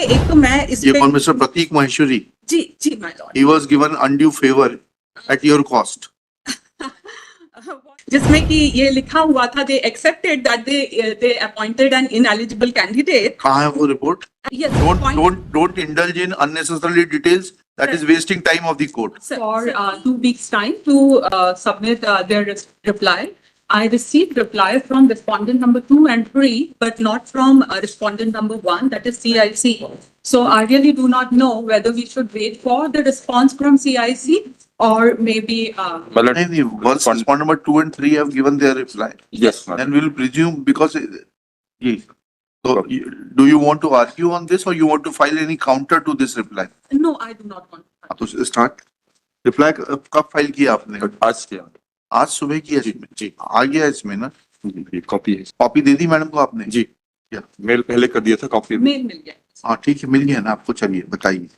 एक तो मैं इस ये पे कौन मिस्टर प्रतीक महेश्वरी? जी my lord, He was given undue favor at your cost. जिसमें कि ये लिखा हुआ था they accepted that they appointed an ineligible candidate. कहाँ है वो रिपोर्ट? Yes, Don't indulge in unnecessary details. That is wasting time of the court. for 2 weeks time to submit their reply. I received reply from respondent number 2 and 3, but not from respondent number 1, that is CIC. So I really do not know whether we should wait for the response from CIC or maybe. नहीं, once respondent number 2 and 3 have given their reply, Yes, madam. then we will presume because. Yes. So, do you want to argue on this or you want to file any counter to this reply? No, I do not want. तो start. Reply कब file किया आपने? आज किया आज सुबह किया इसमें? जी। आ गया इसमें ना? ये कॉपी है कॉपी दे दी मैडम को आपने? जी। क्या? मेल पहले कर दिया था, कॉपी मेल मिल गया. हाँ ठीक है, मिल गया ना आपको. चलिए बताइए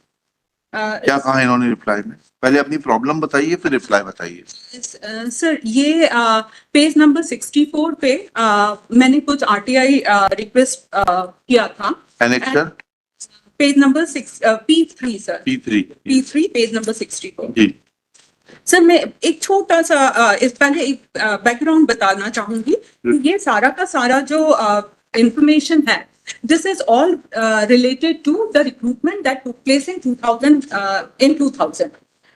क्या कहा इन्होंने रिप्लाई में. पहले अपनी प्रॉब्लम बताइए फिर रिप्लाई बताइए. सर ये पेज नंबर 64 पे मैंने कुछ आरटीआई रिक्वेस्ट किया था. Annexure page number P3 sir. P3 page number 64. जी. सर मैं एक छोटा सा इस पहले एक बैकग्राउंड बताना चाहूंगी. ये सारा का सारा जो इंफॉर्मेशन है, this is all related to the recruitment that took place in 2000.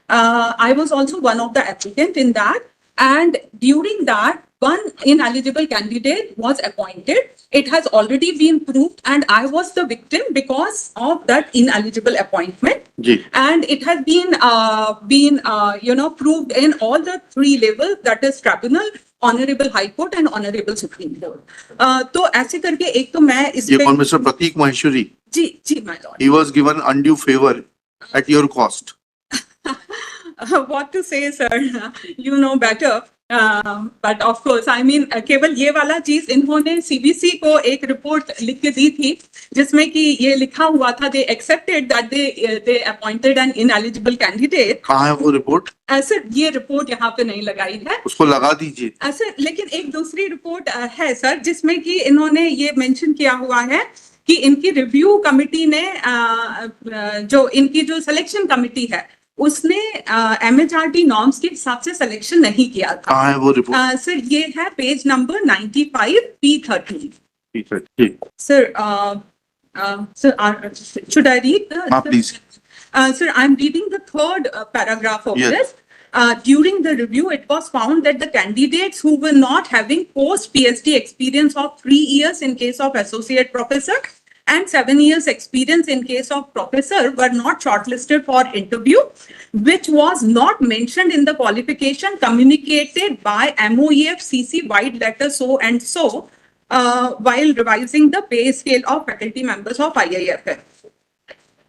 I was also one of the applicants in that, and during that, one ineligible candidate was appointed. It has already been proved, and I was the victim because of that ineligible appointment. Ji. And it has been proved in all the 3 levels, that is tribunal, Honorable High Court and Honorable Supreme Court. तो ऐसे करके एक तो मैं इस ये पे कौन मिस्टर प्रतीक महेश्वरी? जी my lord. He was given undue favor at your cost. What to say, sir? You know better. But of course, I mean, केवल ये वाला चीज इन्होंने CBC को एक रिपोर्ट लिख के दी थी जिसमें कि ये लिखा हुआ था they accepted that they appointed an ineligible candidate. कहाँ है वो रिपोर्ट? सर ये रिपोर्ट यहाँ पे नहीं लगाई है. उसको लगा दीजिए. सर लेकिन एक दूसरी रिपोर्ट है सर जिसमें कि इन्होंने ये मेंशन किया हुआ है कि इनकी रिव्यू कमिटी ने जो इनकी जो सिलेक्शन कमिटी है उसने MHRD नॉर्म्स के हिसाब से सिलेक्शन नहीं किया था. कहाँ है वो रिपोर्ट? सर ये है पेज नंबर 95 P13. ठीक है. ठीक. Sir should I read the? Please. Sir, I'm reading the third paragraph of Yes. this. During the review, it was found that the candidates who were not having post-PhD experience of 3 years in case of associate professor and 7 years experience in case of professor were not shortlisted for interview, which was not mentioned in the qualification communicated by MOEF CC wide letter so and so while revising the pay scale of faculty members of IIFF.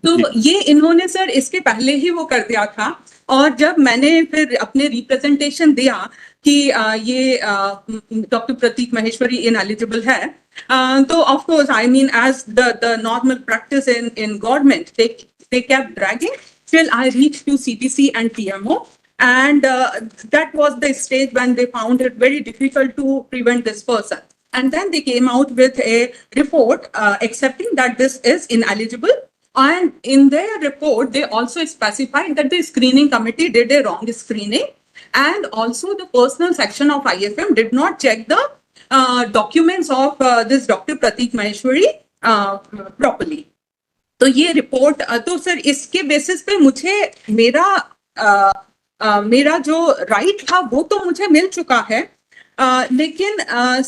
तो ये इन्होंने sir इसके पहले ही वो कर दिया था. और जब मैंने फिर अपने रिप्रेजेंटेशन दिया कि ये डॉक्टर प्रतीक महेश्वरी इनएलिजिबल है, तो of course I mean as the normal practice in government they kept dragging till I reached to CPC and PMO, and that was the stage when they found it very difficult to prevent this person, and then they came out with a report accepting that this is ineligible. And in their report, they also specified that the screening committee did a wrong screening, and also the personal section of IFM did not check the documents of this Dr. Pratik Maheshwari properly. तो ये report तो sir इसके basis पे मुझे मेरा जो right था वो तो मुझे मिल चुका है, लेकिन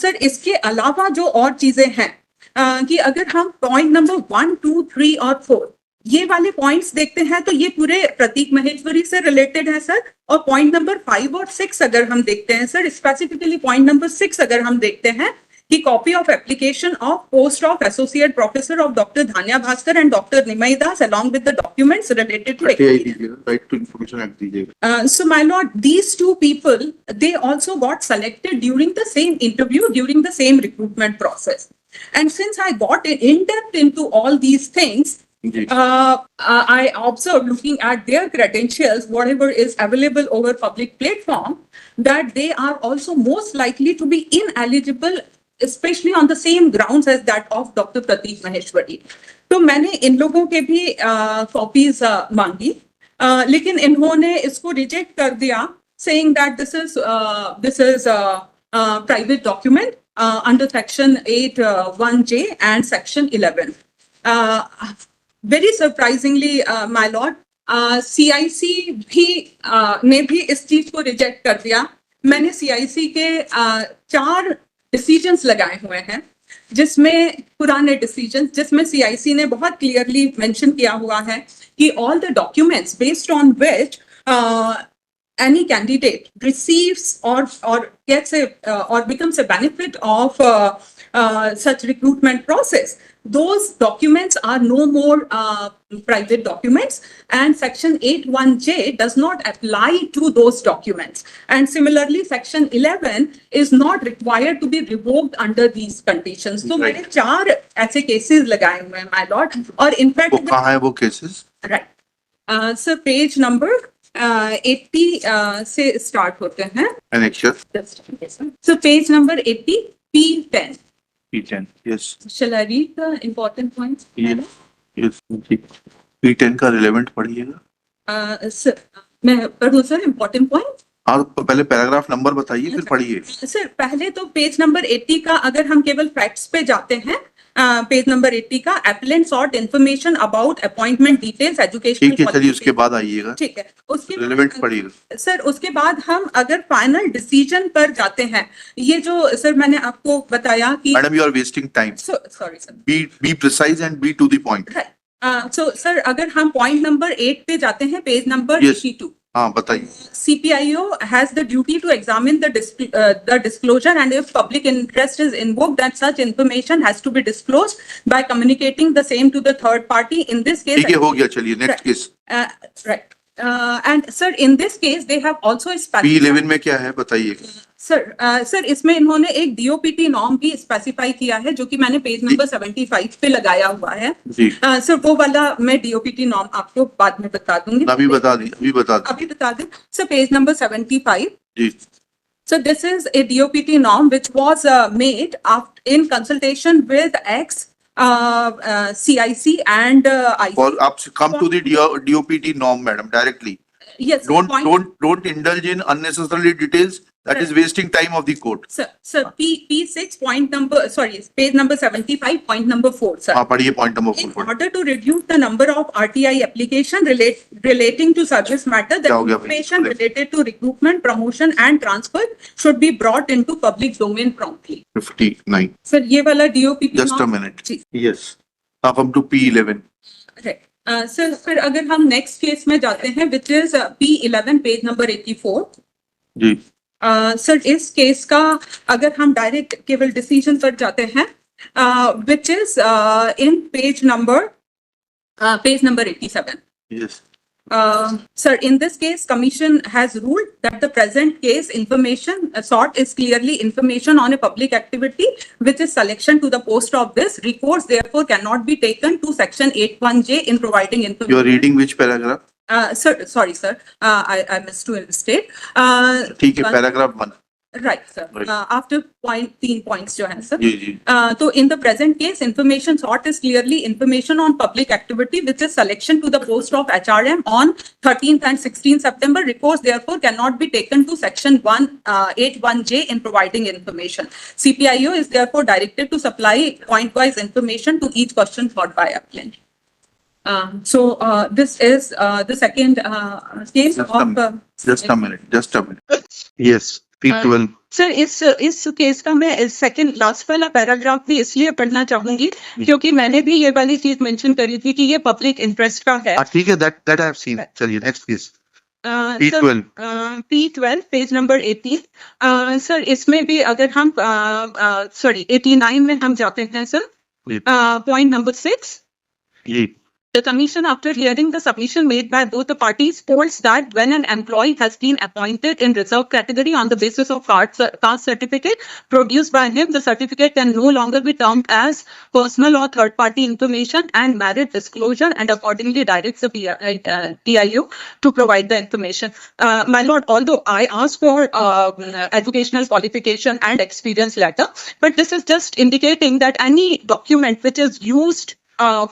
सर इसके अलावा जो और चीजें हैं कि अगर हम पॉइंट नंबर 1, 2, 3 और 4 ये वाले पॉइंट्स देखते हैं तो ये पूरे प्रतीक महेश्वरी से रिलेटेड है सर. और पॉइंट नंबर 5 और 6 अगर हम देखते हैं सर, स्पेसिफिकली पॉइंट नंबर 6 अगर हम देखते हैं कि copy of application of post of associate professor of doctor Dhanya Bhaskar and doctor Nimai Das along with the documents related to right to information act दीजिएगा. So my lord, these 2 people, they also got selected during the same interview, during the same recruitment process. And since I got in depth into all these things, I observed, looking at their credentials, whatever is available over public platform, that they are also most likely to be ineligible, especially on the same grounds as that of Dr. Pratik Maheshwari. तो मैंने इन लोगों के भी copies मांगी, लेकिन इन्होंने इसको reject कर दिया, saying that this is private document under section 8(1)(j) and section 11. Very surprisingly, my lord, CIC भी ने भी इस चीज को रिजेक्ट कर दिया. मैंने CIC के 4 डिसीजंस लगाए हुए हैं, जिसमें पुराने डिसीजन, जिसमें CIC ने बहुत क्लियरली मेंशन किया हुआ है कि all the documents based on which any candidate receives or gets or becomes a benefit of such recruitment process, those documents are no more private documents, and section 8(1)(j) does not apply to those documents, and similarly section 11 is not required to be revoked under these conditions. So मैंने 4 ऐसे cases लगाए हुए हैं, my lord, और in fact वो कहाँ है वो cases? right, sir, page number 80 से स्टार्ट होते हैं. Annexure So page number 80, P10. P10. Yes. Shall I read the important points? Yes. Yes. P10 का relevant पढ़िएगा. Sir, मैं पढ़ूँ sir important point? हाँ, तो पहले पैराग्राफ नंबर बताइए फिर पढ़िए. सर पहले तो पेज नंबर 80 का अगर हम केवल फैक्ट्स पे जाते हैं, पेज नंबर 80 का applicant sought information about appointment details, educational ठीक है, चलिए उसके बाद आइएगा. ठीक है, उसके Relevant पढ़िएगा. सर उसके बाद हम अगर फाइनल डिसीजन पर जाते हैं, ये जो सर मैंने आपको बताया कि Madam, you are wasting time. Sorry sir, Be precise and be to the point. So sir अगर हम पॉइंट नंबर 8 पे जाते हैं, पेज नंबर Yes. 82, हाँ बताइए. CPIO has the duty to examine the disclosure, and if public interest is invoked, that such information has to be disclosed by communicating the same to the third party. In this case, ठीक है, हो गया. चलिए next case. right. And sir, in this case, they have also specified. P11 में क्या है बताइए. Sir इसमें इन्होंने एक DOPT नॉर्म भी स्पेसिफाई किया है, जो कि मैंने पेज नंबर 75 पे लगाया हुआ है. जी. सर वो वाला मैं DOPT नॉर्म आपको बाद में बता दूंगी. अभी बता दी, अभी बता दी. अभी बता दें. Sir page number 75. जी. So this is a DOPT norm which was made in consultation with CIC and IC. और आप come to the DOPT norm, madam, directly. Yes. Don't indulge in unnecessary details. That is wasting time of the court. Sir, P6 point number, sorry, page number 75, point number 4, sir. हाँ पढ़िए point number In 4. order to reduce the number of RTI application relating to service matter, the क्या हो गया भाई? information related to recruitment, promotion and transfer should be brought into public domain promptly. 59. Sir, ये वाला DOPT Just a norm- minute. जी. Yes. Now come to P11. Right. Sir फिर अगर हम नेक्स्ट केस में जाते हैं, which is P11, page number 84. जी. सर इस केस का अगर हम डायरेक्ट केवल डिसीजन पर जाते हैं, which is in page number 87. Yes. Sir, in this case, Commission has ruled that the present case information sought is clearly information on a public activity, which is selection to the post of this. Recourse therefore cannot be taken to section 8(1)(j) in providing information. You are reading which paragraph? Sir, sorry, sir. I missed to state. ठीक है, paragraph 1. Right, sir. Right. After 3 points जो है, sir. जी जी. So in the present case, information sought is clearly information on public activity, which is selection to the post of HRM on 13th and 16th September. Recourse therefore cannot be taken to section 8(1)(j) in providing information. CPIO is therefore directed to supply point-wise information to each question sought by applicant. So this is the second case Just a minute. Yes. P12. Sir इस case का मैं second last वाला paragraph भी इसलिए पढ़ना चाहूंगी क्योंकि मैंने भी ये वाली चीज मेंशन करी थी कि ये पब्लिक इंटरेस्ट का है. ठीक है, that I have seen. चलिए next case. P12. P12 page number 18. Sir इसमें भी अगर हम 89 में हम जाते हैं सर, पॉइंट नंबर 6. जी. The Commission, after hearing the submission made by both the parties, holds that when an employee has been appointed in reserve category on the basis of caste certificate produced by him, the certificate can no longer be termed as personal or third-party information and merit disclosure, and accordingly directs the TIO to provide the information. My lord, although I asked for educational qualification and experience letter, but this is just indicating that any document which is used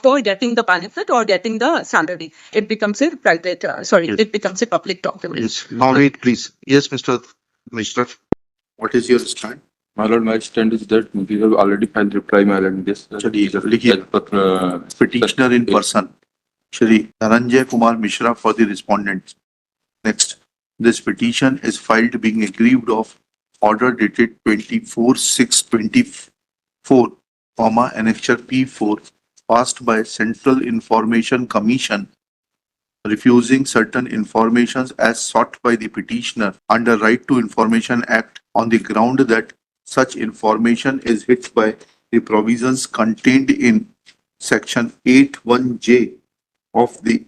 for getting the benefit or getting the salary. It becomes a private, Yes. it becomes a public document. Yes, now wait, please. Yes, Mr. Mishra. What is your stand? My lord, my stand is that we have already filed reply, my lord, in this. चलिए, लिखिए. Petitioner in person, Shri Dhananjay Kumar Mishra for the respondents. Next, this petition is filed being aggrieved of order dated 24/6/24, annexure P4, passed by Central Information Commission, refusing certain informations as sought by the petitioner under Right to Information Act on the ground that such information is hit by the provisions contained in Section 8(1)(j) of the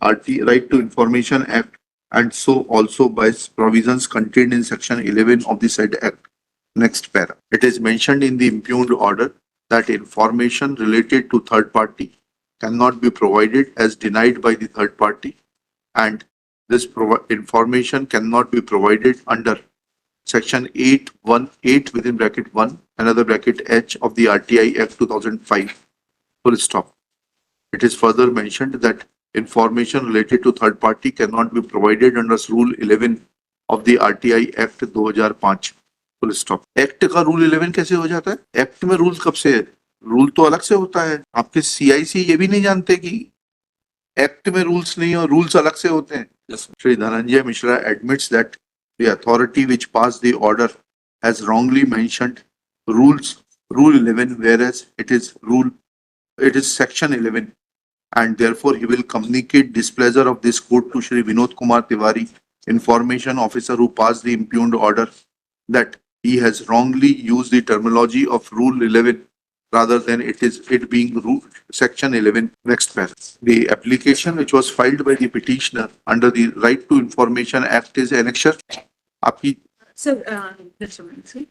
Right to Information Act, and so also by provisions contained in Section 11 of the said Act. Next para. It is mentioned in the impugned order that information related to third party cannot be provided as denied by the third party, and this information cannot be provided under Section 8(1)(8) within bracket 1, another bracket H of the RTI Act 2005. Full stop. It is further mentioned that information related to third party cannot be provided under Rule 11 of the RTI Act 2005. Full stop. Act का Rule 11 कैसे हो जाता है? Act में rules कब से है? Rule तो अलग से होता है. आपके CIC ये भी नहीं जानते कि Act में rules नहीं और rules अलग से होते हैं. Yes. Shri Dhananjay Mishra admits that the authority which passed the order has wrongly mentioned Rule 11, whereas it is Section 11, and therefore he will communicate displeasure of this court to Shri Vinod Kumar Tiwari, Information Officer who passed the impugned order, that he has wrongly used the terminology of Rule 11 rather than it being Section 11. Next paragraph. The application which was filed by the petitioner under the Right to Information Act is annexure. आपकी Sir, just a minute, sir.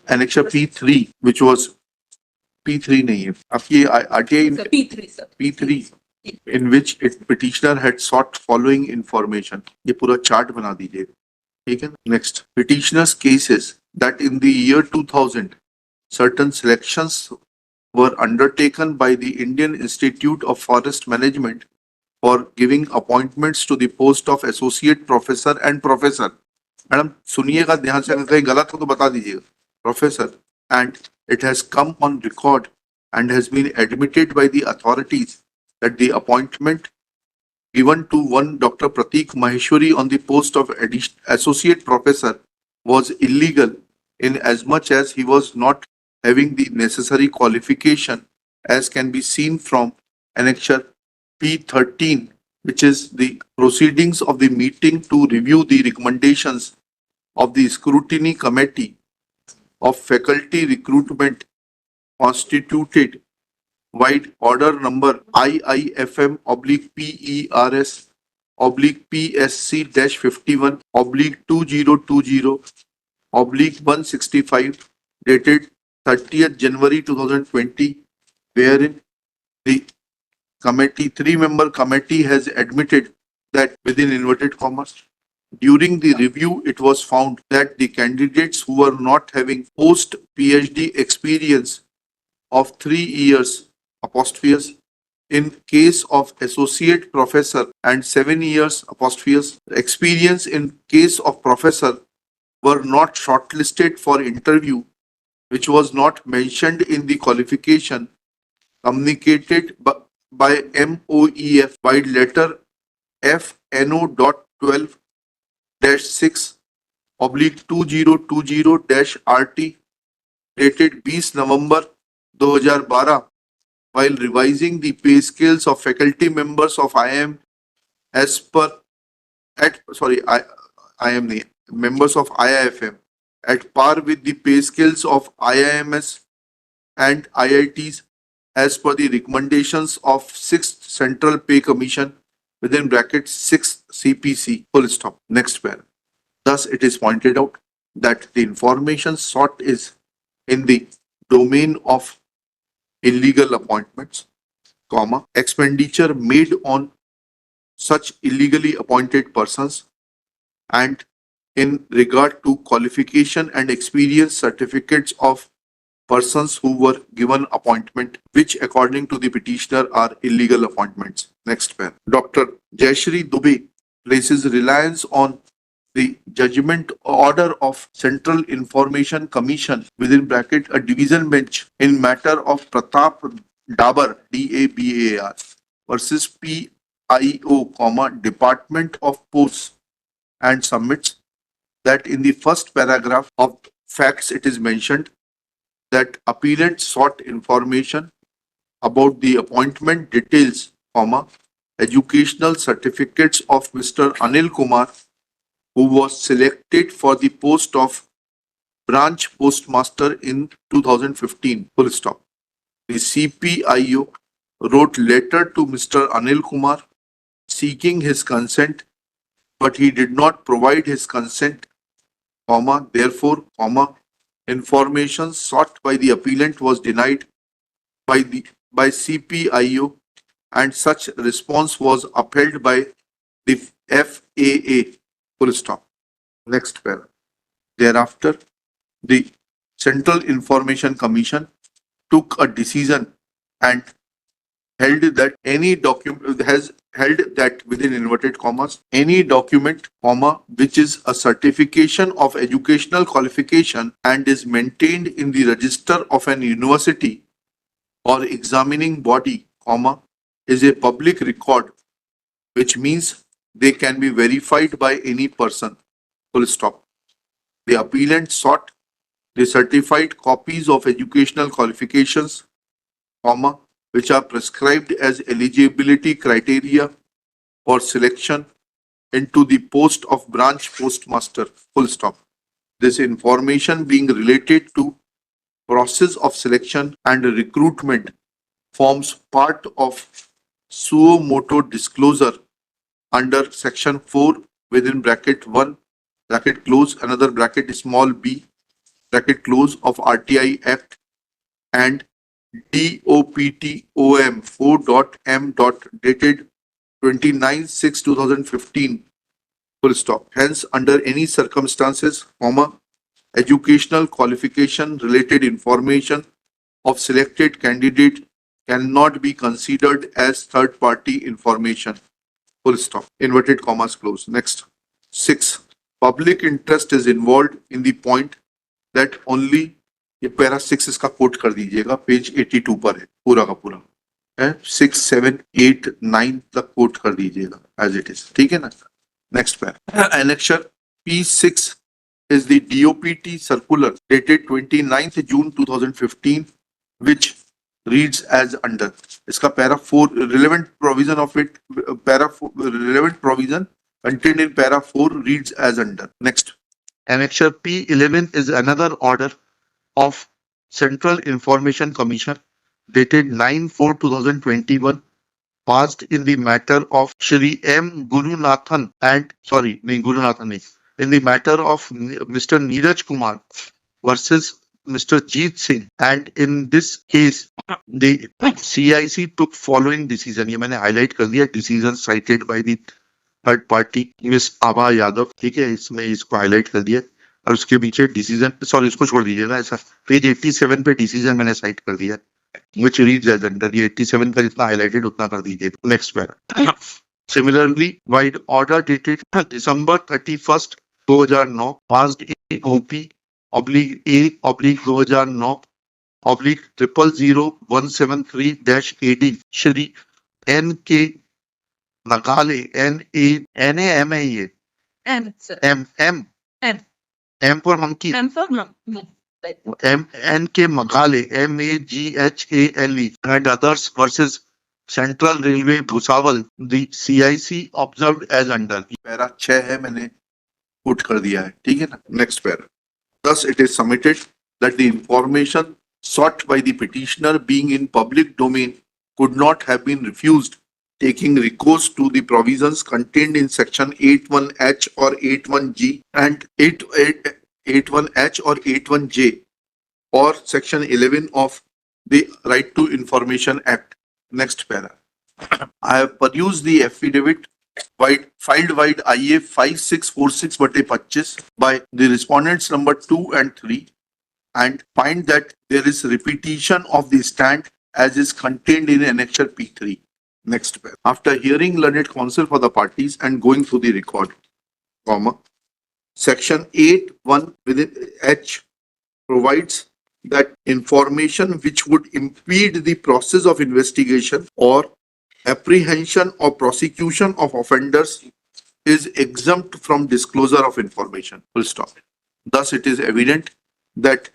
annexure P3, which was P3 नहीं है. आपकी RTI Sir, P3, sir. P3, in which petitioner had sought following information. ये पूरा chart बना दीजिए. ठीक है. Next, petitioner's cases that in the year 2000 certain selections were undertaken by the Indian Institute of Forest Management for giving appointments to the post of associate professor and professor. Madam सुनिएगा ध्यान से, अगर कहीं गलत हो तो बता दीजिएगा. Professor, and it has come on record and has been admitted by the authorities that the appointment given to one Dr. Pratik Maheshwari on the post of associate professor was illegal in as much as he was not having the necessary qualification, as can be seen from annexure P13, which is the proceedings of the meeting to review the recommendations of the scrutiny committee of faculty recruitment constituted wide order number IIFM/PERS/PSC-51/2020/165 dated 30th January 2020, wherein the committee, 3-member committee has admitted that within inverted commas, during the review, it was found that the candidates who were not having post-PhD experience of 3 years, apostrophes, in case of associate professor and 7 years, apostrophes, experience in case of professor were not shortlisted for interview, which was not mentioned in the qualification communicated by MOEF by letter FNO.12-6/2020-RT dated 20 November 2012, while revising the pay scales of faculty members of IIM as per members of IIFM at par with the pay scales of IIMS and IITs as per the recommendations of 6th Central Pay Commission within brackets 6th CPC, full stop. Next paragraph. Thus, it is pointed out that the information sought is in the domain of illegal appointments, comma, expenditure made on such illegally appointed persons, and in regard to qualification and experience certificates of persons who were given appointment, which according to the petitioner are illegal appointments. Next pair. Dr. Jayashree Dubey places reliance on the judgment order of Central Information Commission within bracket a division bench in matter of Pratap Dabar DABAR versus PIO, Department of Posts, and submits that in the first paragraph of facts it is mentioned that appellant sought information about the appointment details, educational certificates of Mr. Anil Kumar, who was selected for the post of branch postmaster in 2015. Full stop. The CPIO wrote letter to Mr. Anil Kumar seeking his consent, but he did not provide his consent, therefore, information sought by the appellant was denied by CPIO, and such response was upheld by the FAA. Full stop. Next paragraph. Thereafter, the Central Information Commission took a decision and held that any document has held that within inverted commas any document, which is a certification of educational qualification and is maintained in the register of an university or examining body, is a public record, which means they can be verified by any person. Full stop. The appellant sought the certified copies of educational qualifications, which are prescribed as eligibility criteria for selection into the post of branch postmaster. Full stop. This information being related to process of selection and recruitment forms part of suo motu disclosure under section 4 within bracket 1 bracket close another bracket small b bracket close of RTI Act and DOPTOM 4.M. dated 29/6/2015. Full stop. Hence, under any circumstances, educational qualification related information of selected candidate cannot be considered as third party information. Full stop. Inverted commas close. Next. 6. Public interest is involved in the point that only ये para 6 इसका coat कर दीजिएगा page 82 पर है पूरा का पूरा है 6, 7, 8, 9 तक कोट कर दीजिएगा एज इट इज ठीक है ना next para annexure P6 is the DOPT circular dated 29th June 2015 which reads as under इसका para 4 relevant provision of it relevant provision contained in para 4 reads as under. Next. Annexure P11 is another order of Central Information Commission dated 9/4/2021 passed in the matter of Shri M. Gurunathan and in the matter of Mr. Neeraj Kumar versus Mr. Jeet Singh, and in this case the CIC took following decision. ये मैंने highlight कर दिया decision cited by the third party miss Abha Yadav ठीक है इसमें इसको highlight कर दिया और उसके पीछे डिसीजन सॉरी इसको छोड़ दीजिए ना ऐसा पेज 87 पे डिसीजन मैंने साइट कर दिया व्हिच रीड्स एज अंडर ये 87 पर जितना हाईलाइटेड उतना कर दीजिए next para similarly wide order dated December 31st 2009 passed in OP/A/0000173-AD Shri N.K. Nagale NAMAE M, sir. M for monkey M for monkey. N.K. Magale MAGHALE and others versus Central Railway Bhusawal. The CIC observed as under. Para 6 है मैंने put कर दिया है ठीक है ना next para thus it is submitted that the information sought by the petitioner being in public domain could not have been refused taking recourse to the provisions contained in section 81H or 81G and 81H or 81J or section 11 of the Right to Information Act. Next para. I have perused the affidavit filed by IA 5646/25 by the respondents number 2 and 3 and find that there is repetition of the stand as is contained in Annexure P3. Next paragraph. After hearing learned counsel for the parties and going through the record, comma, Section 8(1) within H provides that information which would impede the process of investigation or apprehension or prosecution of offenders is exempt from disclosure of information. Full stop. Thus, it is evident that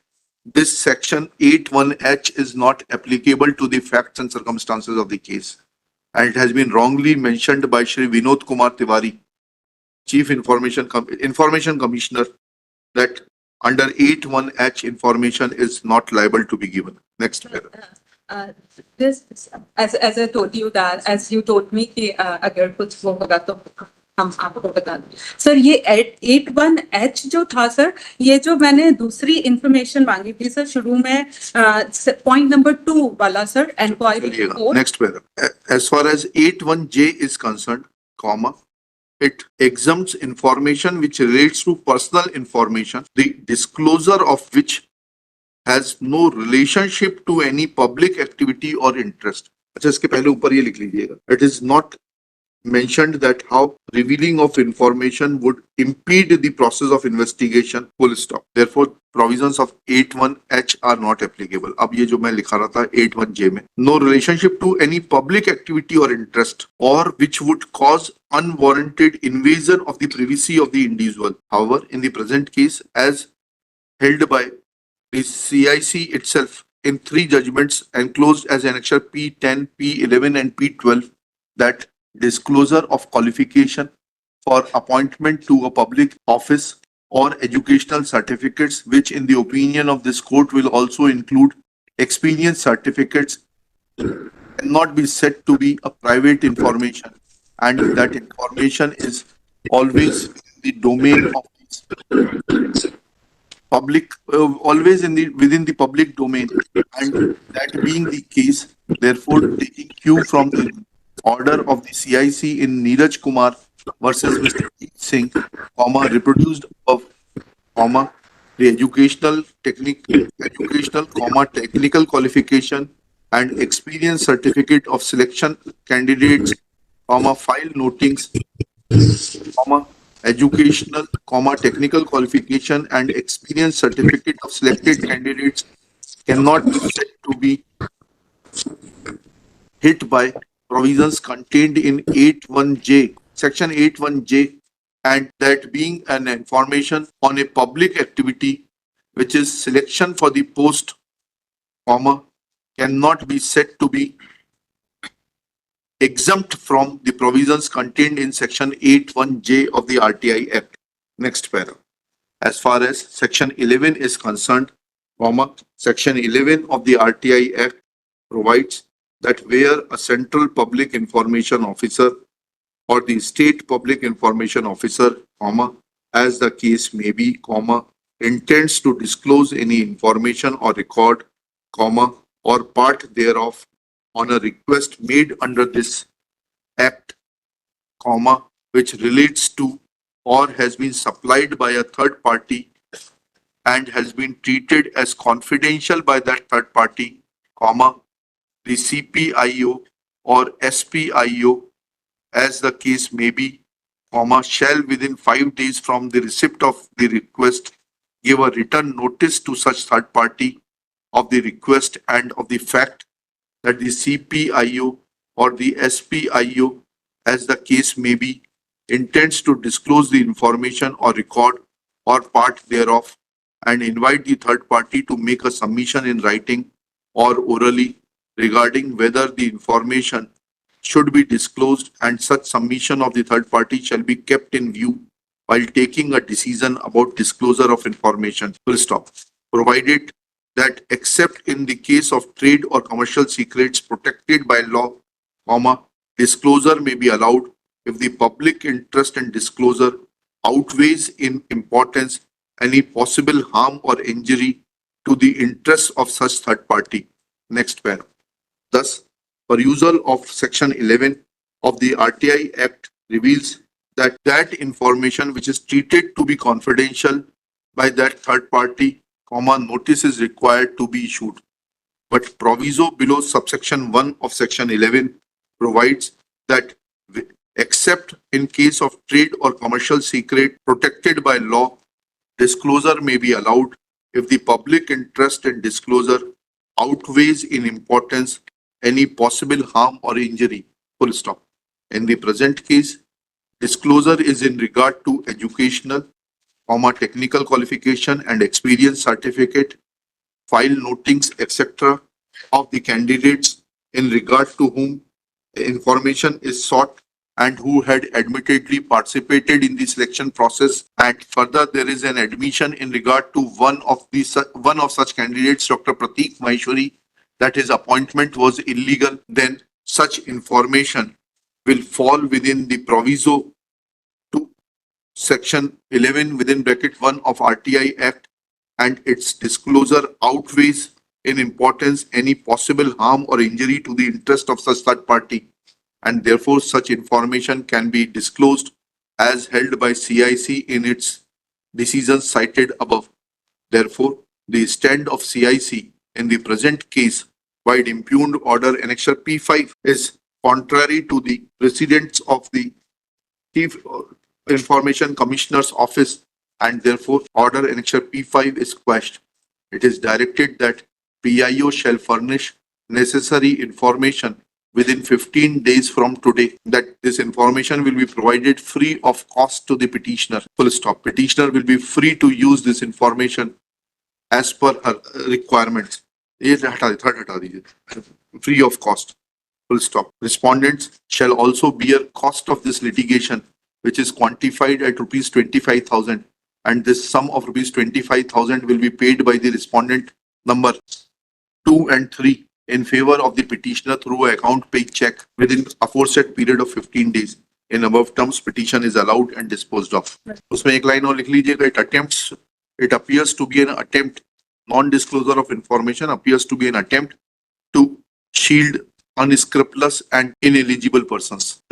this section 8(1)H is not applicable to the facts and circumstances of the case. And it has been wrongly mentioned by Shri Vinod Kumar Tiwari, Chief Information Commissioner, that under 8(1)H information is not liable to be given. Next paragraph. This, as I told you that, as you told me कि अगर कुछ वो होगा तो हम आपको बता दें. सर ये 8(1)H जो था सर, ये जो मैंने दूसरी इंफॉर्मेशन मांगी थी सर शुरू में, पॉइंट नंबर 2 वाला sir, inquiry report. Next paragraph. As far as 8(1)J is concerned, comma, it exempts information which relates to personal information, the disclosure of which has no relationship to any public activity or interest. अच्छा, इसके पहले ऊपर ये लिख लीजिएगा. It is not mentioned that how revealing of information would impede the process of investigation. Full stop. Therefore, provisions of 8(1)H are not applicable. अब ये जो मैं लिखा रहा था 8(1)J में, no relationship to any public activity or interest, or which would cause unwarranted invasion of the privacy of the individual. However, in the present case, as held by the CIC itself in 3 judgments enclosed as Annexure P10, P11 and P12, that disclosure of qualification for appointment to a public office or educational certificates, which in the opinion of this court will also include experience certificates, cannot be said to be a private information, and that information is always in the domain of public, always within the public domain, and that being the case, therefore taking cue from the order of the CIC in Neeraj Kumar versus Mr. Singh, comma, reproduced above, comma, the educational, comma, technical qualification and experience certificate of selection candidates, comma, file notings, comma, educational, comma, technical qualification and experience certificate of selected candidates cannot be said to be hit by provisions contained in 8(1)J, section 8(1)J, and that being an information on a public activity, which is selection for the post, comma, cannot be said to be exempt from the provisions contained in section 8(1)J of the RTI Act. Next paragraph. As far as section 11 is concerned, comma, section 11 of the RTI Act provides that where a central public information officer or the state public information officer, comma, as the case may be, comma, intends to disclose any information or record, comma, or part thereof on a request made under this act, comma, which relates to or has been supplied by a third party and has been treated as confidential by that third party, comma, the CPIO or SPIO, as the case may be, comma, shall within 5 days from the receipt of the request give a written notice to such third party of the request and of the fact that the CPIO or the SPIO, as the case may be, intends to disclose the information or record or part thereof, and invite the third party to make a submission in writing or orally regarding whether the information should be disclosed, and such submission of the third party shall be kept in view while taking a decision about disclosure of information. Full stop. Provided that except in the case of trade or commercial secrets protected by law, comma, disclosure may be allowed if the public interest in disclosure outweighs in importance any possible harm or injury to the interests of such third party. Next paragraph. Thus, perusal of section 11 of the RTI Act reveals that information which is treated to be confidential by that third party notice is required to be issued. But proviso below subsection 1 of section 11 provides that except in case of trade or commercial secret protected by law, disclosure may be allowed if the public interest in disclosure outweighs in importance any possible harm or injury. Full stop. In the present case, disclosure is in regard to educational, technical qualification and experience certificate, file notings, etc. of the candidates in regard to whom information is sought and who had admittedly participated in the selection process. And further, there is an admission in regard to one of such candidates, Dr. Prateek Maheshwari, that his appointment was illegal. Then such information will fall within the proviso to section 11 within bracket 1 of RTI Act, and its disclosure outweighs in importance any possible harm or injury to the interest of such third party, and therefore such information can be disclosed as held by CIC in its decisions cited above. Therefore, the stand of CIC in the present case, by the impugned order Annexure P5, is contrary to the precedents of the Chief Information Commissioner's Office, and therefore order Annexure P5 is quashed. It is directed that PIO shall furnish necessary information within 15 days from today, that this information will be provided free of cost to the petitioner. Full stop. Petitioner will be free to use this information as per her requirements. Free of cost. Full stop. Respondents shall also bear cost of this litigation, which is quantified at rupees 25,000, and this sum of rupees 25,000 will be paid by the respondent number 2 and 3 in favor of the petitioner through an account paid check within aforesaid period of 15 days. In above terms, petition is allowed and disposed of. उसमें एक line और लिख लीजिएगा, it appears to be an attempt, non-disclosure of information appears to be an attempt to shield unscrupulous and ineligible persons.